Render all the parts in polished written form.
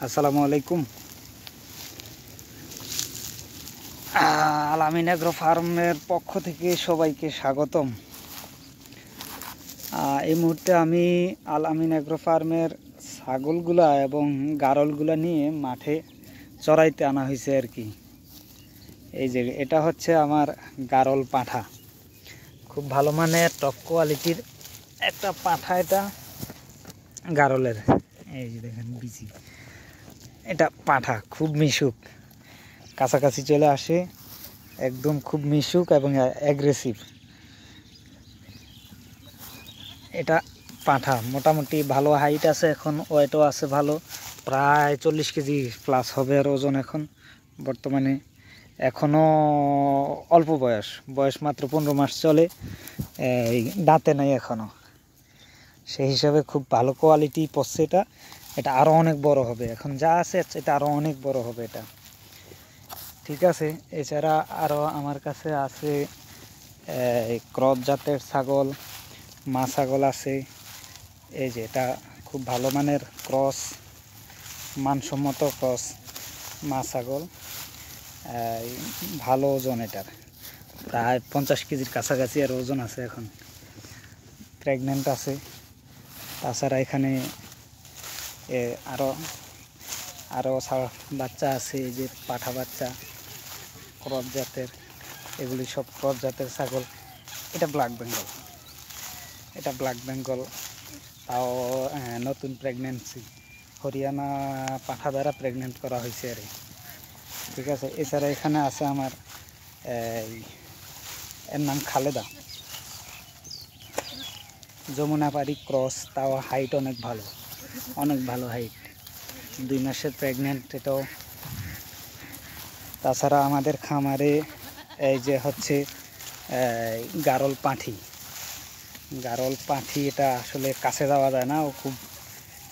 আসসালামু আলাইকুম। আল আমিন এগ্রো ফার্মের পক্ষ থেকে সবাইকে স্বাগতম। এই মুহূর্তে আমি আল আমিন এগ্রো ফার্মের ছাগলগুলা এবং গারলগুলা নিয়ে মাঠে চড়াইতে আনা হয়েছে আর কি। এই যে এটা হচ্ছে আমার গারল পাঁঠা, খুব ভালো মানের টপ কোয়ালিটির একটা পাঁঠা। এটা গারলের, এই যে দেখেন বিচি। এটা পাঁঠা খুব মিশুক, কাছাকাছি চলে আসে, একদম খুব মিশুক এবং অ্যাগ্রেসিভ। এটা পাঁঠা মোটামুটি ভালো হাইট আছে, এখন ওয়েটও আছে ভালো, প্রায় 40 কেজি প্লাস হবে আর ওজন এখন বর্তমানে। এখনও অল্প বয়স মাত্র 15 মাস চলে, দাঁতে নাই এখনও। সেই হিসাবে খুব ভালো কোয়ালিটি পড়ছে এটা। এটা আরও অনেক বড় হবে, এখন যা আছে এটা আরও অনেক বড় হবে এটা, ঠিক আছে। এছাড়া আরও আমার কাছে আছে ক্রস জাতের ছাগল, মা ছাগল আছে। এই যে এটা খুব ভালো মানের ক্রস, মানসম্মত ক্রস মা ছাগল, ভালো ওজন এটার, প্রায় 50 কেজির কাছাকাছি আর ওজন আছে এখন, প্রেগনেন্ট আছে। তাছাড়া এখানে আরও বাচ্চা আছে, এই যে পাঠা বাচ্চা ক্রস জাতের, এগুলি সব ক্রস জাতের ছাগল। এটা ব্ল্যাক বেঙ্গল, তাও নতুন প্রেগনেন্সি, হরিয়ানা পাঠা দ্বারা প্রেগনেন্ট করা হয়েছে আর, ঠিক আছে। এছাড়া এখানে আছে আমার এর নাম খালেদা, যমুনাপাড়ি ক্রস, তাও হাইট অনেক ভালো হাইট, 2 মাসের প্রেগনেন্ট এটাও। তাছাড়া আমাদের খামারে এই যে হচ্ছে গারল পাঁঠি, এটা আসলে কাছে যাওয়া যায় না, ও খুব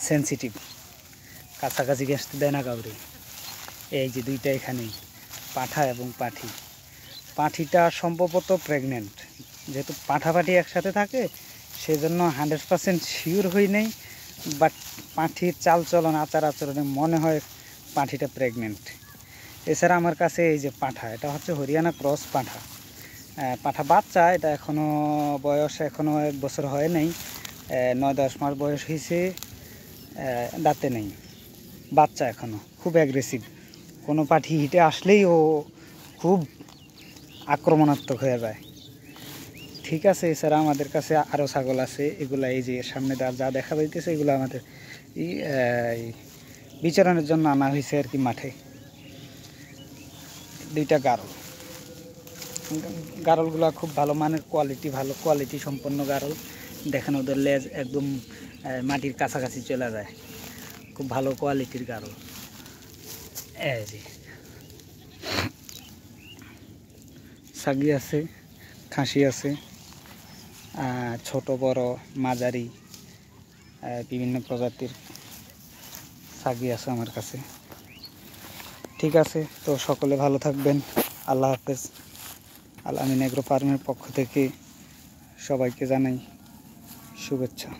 সেন্সিটিভ, কাছাকাছি ঘেঁষতে দেয় না কাউরে। এই যে দুইটা এখানে পাঁঠা এবং পাঁঠিটা সম্ভবত প্রেগনেন্ট, যেহেতু পাঁঠি একসাথে থাকে সেজন্য 100% শিওর হই নেই, বাট পাঁঠির চালচলন আচার আচরণে মনে হয় পাঁঠিটা প্রেগনেন্ট। এছাড়া আমার কাছে এই যে পাঁঠা, এটা হচ্ছে হরিয়ানা ক্রস পাঁঠা বাচ্চা। এটা এখনও বয়স 1 বছর হয় নাই, 9-10 মাস বয়স হয়েছে, দাঁতে নেই, বাচ্চা এখনও, খুব অ্যাগ্রেসিভ। কোনো পাঠি হিটে আসলেই ও খুব আক্রমণাত্মক হয়ে যায়, ঠিক আছে। এছাড়া আমাদের কাছে আরও ছাগল আছে, এগুলা এই যে সামনে যা দেখা যাইতেছে এগুলো আমাদের বিচরণের জন্য আনা হয়েছে আর কি মাঠে। 2টা গারলগুলো খুব ভালো মানের কোয়ালিটি সম্পন্ন গারল। দেখেন ওদের লেজ একদম মাটির কাছাকাছি চলে যায়, খুব ভালো কোয়ালিটির গারল। এই যে ছাগি আছে, খাসি আছে, ছোট বড় মাঝারি বিভিন্ন প্রজাতির ছাগি আছে আমার কাছে, ঠিক আছে। তো সকলে ভালো থাকবেন, আল্লাহ হাফেজ। আল আমিন এগ্রো ফার্মের পক্ষ থেকে সবাইকে জানাই শুভেচ্ছা।